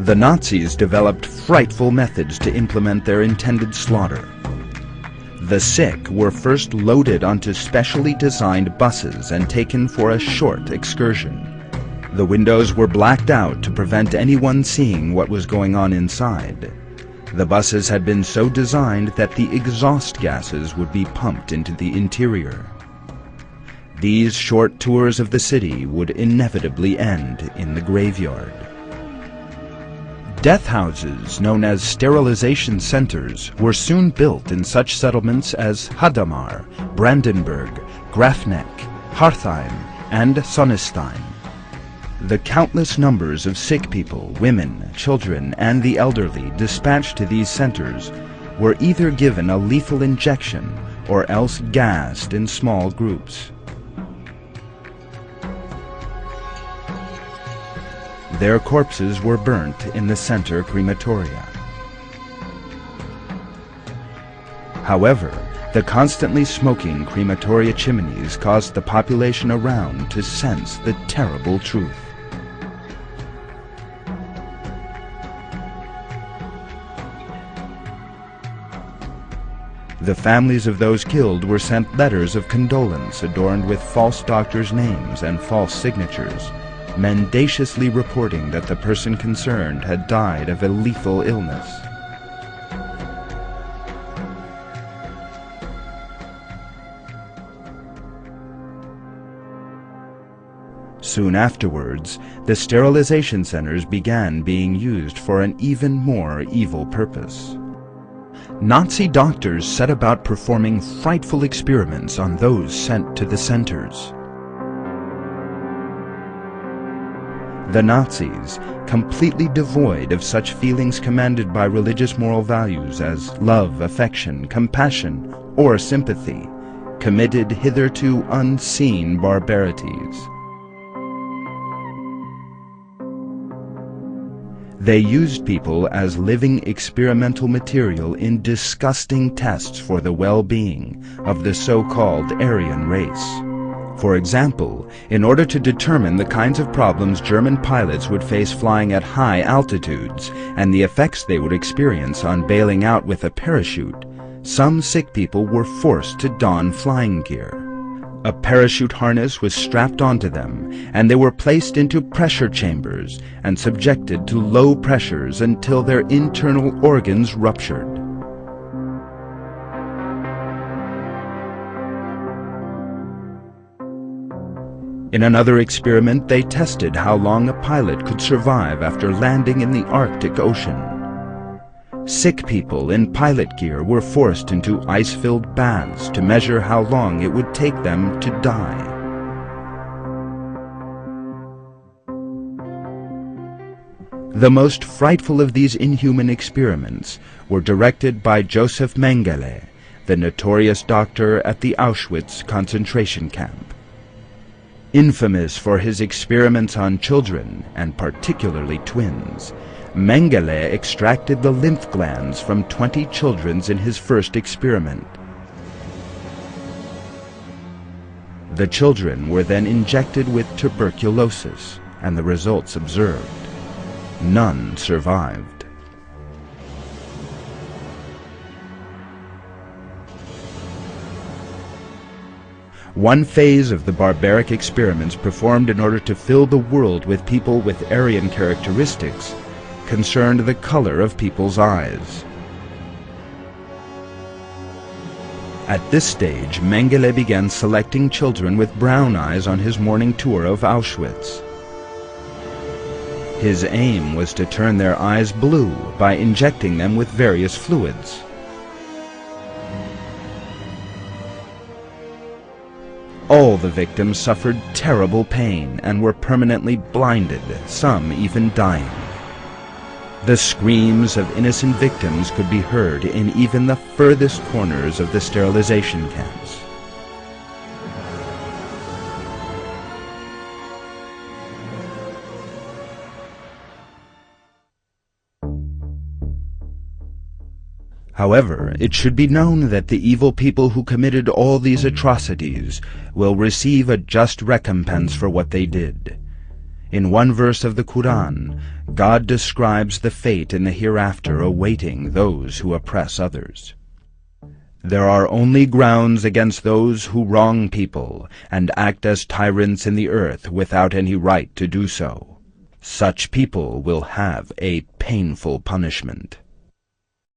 The Nazis developed frightful methods to implement their intended slaughter. The sick were first loaded onto specially designed buses and taken for a short excursion. The windows were blacked out to prevent anyone seeing what was going on inside. The buses had been so designed that the exhaust gases would be pumped into the interior. These short tours of the city would inevitably end in the graveyard. Death houses, known as sterilization centers, were soon built in such settlements as Hadamar, Brandenburg, Grafneck, Hartheim, and Sonnestein. The countless numbers of sick people, women, children, and the elderly dispatched to these centers were either given a lethal injection or else gassed in small groups. Their corpses were burnt in the center crematoria. However, the constantly smoking crematoria chimneys caused the population around to sense the terrible truth. The families of those killed were sent letters of condolence adorned with false doctors' names and false signatures, mendaciously reporting that the person concerned had died of a lethal illness. Soon afterwards, the sterilization centers began being used for an even more evil purpose. Nazi doctors set about performing frightful experiments on those sent to the centers. The Nazis, completely devoid of such feelings commanded by religious moral values as love, affection, compassion, or sympathy, committed hitherto unseen barbarities. They used people as living experimental material in disgusting tests for the well-being of the so-called Aryan race. For example, in order to determine the kinds of problems German pilots would face flying at high altitudes and the effects they would experience on bailing out with a parachute, some sick people were forced to don flying gear. A parachute harness was strapped onto them, and they were placed into pressure chambers and subjected to low pressures until their internal organs ruptured. In another experiment, they tested how long a pilot could survive after landing in the Arctic Ocean. Sick people in pilot gear were forced into ice-filled baths to measure how long it would take them to die. The most frightful of these inhuman experiments were directed by Joseph Mengele, the notorious doctor at the Auschwitz concentration camp. Infamous for his experiments on children, and particularly twins, Mengele extracted the lymph glands from 20 children in his first experiment. The children were then injected with tuberculosis, and the results observed. None survived. One phase of the barbaric experiments performed in order to fill the world with people with Aryan characteristics concerned the color of people's eyes. At this stage, Mengele began selecting children with brown eyes on his morning tour of Auschwitz. His aim was to turn their eyes blue by injecting them with various fluids. All the victims suffered terrible pain and were permanently blinded, some even dying. The screams of innocent victims could be heard in even the furthest corners of the sterilization camps. However, it should be known that the evil people who committed all these atrocities will receive a just recompense for what they did. In one verse of the Quran, God describes the fate in the hereafter awaiting those who oppress others. There are only grounds against those who wrong people and act as tyrants in the earth without any right to do so. Such people will have a painful punishment.